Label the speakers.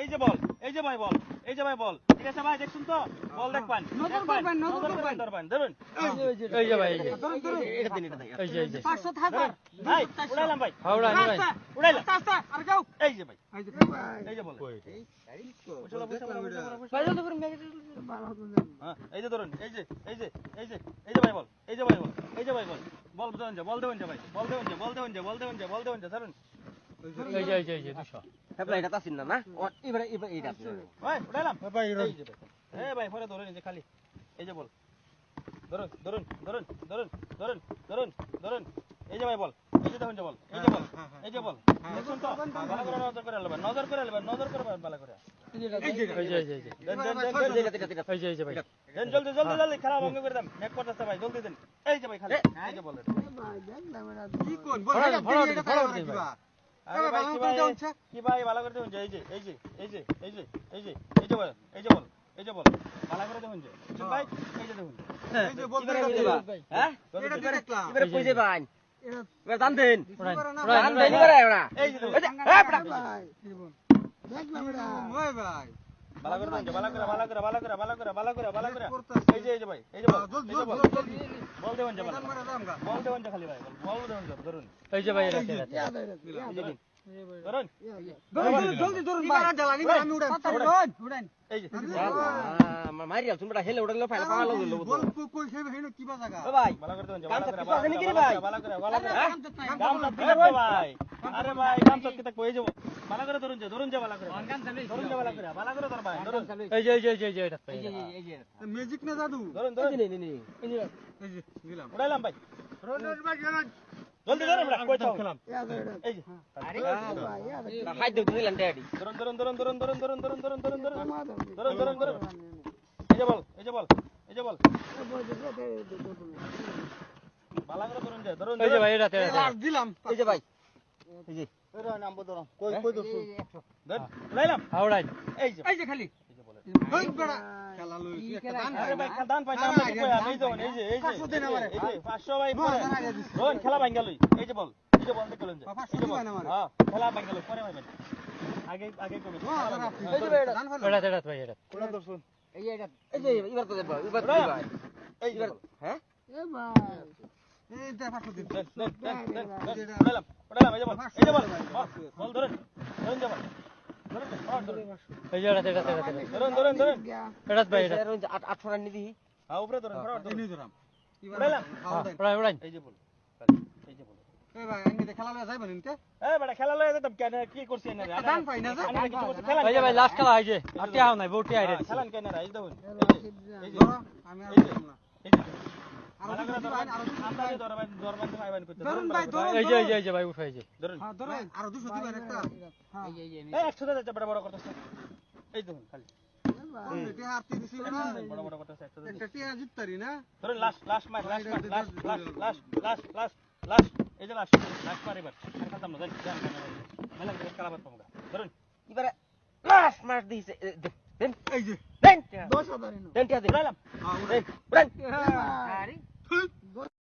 Speaker 1: এই যে বল, এই যে ভাই বল, এই যে ভাই বল। ঠিক আছে ভাই, দেখছুন তো? বল দেখবেন।
Speaker 2: নজর করবেন, নজর করবেন।
Speaker 1: ধরবেন, ধরুন।
Speaker 3: এই যে ভাই, এই যে।
Speaker 2: ধরুন, ধরুন।
Speaker 3: এটা দিন, এটা দিন। এই যে
Speaker 2: 500 হাজার।
Speaker 1: ভাই, উড়াইলাম ভাই।
Speaker 3: উড়ান, উড়ান।
Speaker 2: আচ্ছা,
Speaker 1: উড়াইলাম।
Speaker 2: আচ্ছা, আর যাও।
Speaker 1: এই যে ভাই,
Speaker 2: এই যে
Speaker 1: এই যে বল। বসলা, বসলা, বসলা, বসলা।
Speaker 2: ভাই জলদি করুন, ভালো হতো না।
Speaker 1: হ্যাঁ, এই যে ধরুন, এই যে, এই যে, এই যে, এই যে ভাই বল, এই যে ভাই বল, এই যে ভাই বল। বল দেবেন যে, বল দেবেন যে ভাই, বল দেবেন যে, বল দেবেন যে, বল দেবেন যে, বল দেবেন যে, ধরুন।
Speaker 3: এই যে 200
Speaker 4: হ্যাঁ এটা তাসিন না না এবারে এইটা আছে
Speaker 1: ভাই, উড়াইলাম।
Speaker 3: ভাই
Speaker 1: এই যে ভাই। ভাই পরে ধরুন, এই যে খালি। এই যে বল। ধরুন, ধরুন, ধরুন, ধরুন, ধরুন, ধরুন, ধরুন। এই যে ভাই বল, এই যে দেখুন যে বল, এই যে বল, এই যে বল। দেখুন তো? ভালো করে নজর করে নেবেন, নজর করে নেবেন, নজর করে নেবেন ভালো করে।
Speaker 3: এই যে
Speaker 1: দেন, দেন, দেন, দেন।
Speaker 4: এই যে
Speaker 1: দেন, জলদি, জলদি, জলদি, খেলা ভঙ্গ করে দেন। এক করতেছে ভাই, জলদি দেন। এই যে ভাই খালি, এই যে বল।
Speaker 2: কি কোন? বল,
Speaker 3: ফড়া,
Speaker 2: এটা
Speaker 3: ফড়া,
Speaker 2: এটা
Speaker 3: ফড়া
Speaker 2: খারাপ
Speaker 3: দিন
Speaker 2: কিবা।
Speaker 1: আরে ভাই, কি ভাই,
Speaker 2: ভালো করে
Speaker 1: কি ভাই, ভালো করে দেখুন যে, এই যে, এই যে, এই যে, এই যে, এই যে, এই যে বল, এই যে বল, এই যে বল। ভালো করে দেখুন যে। বুঝছেন ভাই? এই যে দেখুন।
Speaker 2: এই যে বল,
Speaker 4: এবারে বুঝবা হ্যাঁ
Speaker 2: এটা দিয়ে দেখলাম।
Speaker 4: এবারে কই যাবেন
Speaker 2: এটা
Speaker 4: এবারে দান দেন
Speaker 3: উড়ান,
Speaker 4: দান দেন এবারে ওরা
Speaker 1: এই যে দেখুন।
Speaker 4: হ্যাঁ পড়া
Speaker 2: দেখলাম এটা। ওই ভাই।
Speaker 1: ভালো করে দেখুন যে, ভালো করে, ভালো করে, ভালো করে, ভালো করে, ভালো করে, ভালো করে। এই যে, এই যে ভাই, এই যে বল, এই যে বল। বল দেবেন যে, বল। বল দেবেন যে খালি ভাই, বল দেবেন যে, ধরুন।
Speaker 3: এই যে ভাই, এটা
Speaker 1: ধরুন।
Speaker 2: জলদি ধরুন ভাই। জ্বালানি করে আমি উড়ান। উড়ান।
Speaker 1: এই যে,
Speaker 4: মারিয়া তোমরা হেলে ওড়ালো ফাইলা পাওয়া লাগলো
Speaker 2: বল কই খাইবে হেন কিবা জায়গা।
Speaker 4: ও ভাই
Speaker 1: ভালো করে দেখুন যে,
Speaker 4: গান
Speaker 1: ভালো করে,
Speaker 4: তো পিছনে নাকি রে ভাই?
Speaker 1: ভালো করে, ভালো করে।
Speaker 4: হ্যাঁ?
Speaker 1: গাম চাপতে থাকবো ভাই। আরে ভাই, গাম চাপতে থাকবো, এই যে বল। ভালো করে ধরুন যে, ধরুন যে ভালো করে। ধরুন যে ভালো করে, ভালো করে ধর ভাই, ধরুন।
Speaker 3: এই যে এটা
Speaker 2: ম্যাজিক না জাদু।
Speaker 1: ধরুন, ধরুন।
Speaker 4: নে নে নে
Speaker 2: এই যে দিলাম।
Speaker 1: উড়াইলাম ভাই।
Speaker 2: রোড ভাই গেলেন।
Speaker 1: জলদি ধরুন, কই থাও। এই যে।
Speaker 4: হাই দেউ দিলেন ড্যাডি
Speaker 1: ধরুন, ধরুন, ধরুন, ধরুন, ধরুন, ধরুন, ধরুন, ধরুন, ধরুন, ধরুন। ধরুন, ধরুন, ধরুন। এই যে বল, এই যে বল, এই যে বল। ভালো করে ধরুন যে, ধরুন,
Speaker 3: এই যে
Speaker 1: ধরুন।
Speaker 3: ভাই, এটা
Speaker 2: লাস্ট দিলাম।
Speaker 4: এই যে ভাই এই যে
Speaker 2: কই দছ।
Speaker 1: ধর, উড়াইলাম।
Speaker 3: উড়ান।
Speaker 1: এই যে,
Speaker 2: এই যে খালি।
Speaker 1: এই যে বলে।
Speaker 2: ওই বড়া। খেলা লই একটা দান
Speaker 1: আরে
Speaker 2: ভাই।
Speaker 1: ভাই, দান পাইছে আমরা কি কই আর এই যে, এই যে, এই যে।
Speaker 2: 500 দেন আমারে।
Speaker 1: এই যে 500 ভাই পরে। রোন খেলা ভাঙ্গা লই। এই যে বল, এই যে বল দেখলেন যে।
Speaker 2: 500
Speaker 1: এই যে বল।
Speaker 2: দিবেন আমারে।
Speaker 1: হ্যাঁ, খেলা ভাঙ্গা লই পরে ভাই। আগে আগে কমে।
Speaker 2: এই যে ভাই দান ভালো।
Speaker 3: এটা ভাই, এটা
Speaker 1: কোলা দর্শন।
Speaker 4: এই যে এবার তো দেব এবার তো ভাই
Speaker 1: এই যে
Speaker 4: এবার
Speaker 1: বল।
Speaker 4: হ্যাঁ
Speaker 2: এই দে 500 দিন।
Speaker 1: দেন, দেন, দেন, দেন। উড়াইলাম, উড়াইলাম, এই যে বল। এই যে বল। বল ধরুন। ধরুন যে বল। ধরুন, ধরুন।
Speaker 3: এই যে এটা
Speaker 1: ধরুন, ধরুন, ধরুন।
Speaker 3: এটা ভাই, এটা
Speaker 4: 800 রান নি দিই
Speaker 1: হ্যাঁ, উপরে ধরুন,
Speaker 2: এই
Speaker 1: ধরুন।
Speaker 2: নিয়ে ধরাম।
Speaker 1: উড়াইলাম।
Speaker 3: উড়ান।
Speaker 1: এই যে বল। এই যে বল।
Speaker 2: এই ভাই আমি তে খেলা লই যাইবেন নিতে।
Speaker 1: এই বেটা খেলা লয়ে যেতাম কেন কি করছি না রে?
Speaker 2: দান পাই না যে।
Speaker 1: কিছু করছি খেলা।
Speaker 3: এই যে ভাই, লাস্ট খেলা হইছে। আর টিয়া নাই, বউটি আইরে দিছে।
Speaker 1: খেলান কেন রে? এই দেখুন। এই যে,
Speaker 2: ধরো আমি আর দিলাম না।
Speaker 1: এই যে।
Speaker 2: আরো
Speaker 1: ভালো করে
Speaker 2: দুশো
Speaker 1: ধরবেন,
Speaker 2: দিবেন, আরো 200
Speaker 1: আমরা যে
Speaker 2: দিবেন।
Speaker 1: ধরবেন ফাইবান করতে।
Speaker 2: ধরুন ভাই, ধরুন।
Speaker 3: এই যে ভাই, উঠাই যে।
Speaker 1: ধরুন।
Speaker 2: হ্যাঁ ধরো আরো 200 দিবেন একটা। হ্যাঁ
Speaker 1: এই 100 দে যাচ্ছে বড় বড় করতেছে। এই দেখুন খালি।
Speaker 2: এটা হাতে দিছি না।
Speaker 1: বড় বড় করতেছে 100 দে।
Speaker 2: একটা টিয়া জিততারি না।
Speaker 1: ধরুন লাস্ট মার, লাস্ট এই যে লাস্ট মার এবার। আর খাতাম না দেন দেন মেলা করে কালাবাত পামুগা। ধরুন।
Speaker 4: এবারে লাস্ট মার দিছে দেন
Speaker 2: এই যে
Speaker 4: দেন
Speaker 2: 10,000
Speaker 4: দেন টিয়া দেন
Speaker 1: উড়াইলাম।
Speaker 2: হ্যাঁ উড়াই।
Speaker 4: দেন
Speaker 2: আরে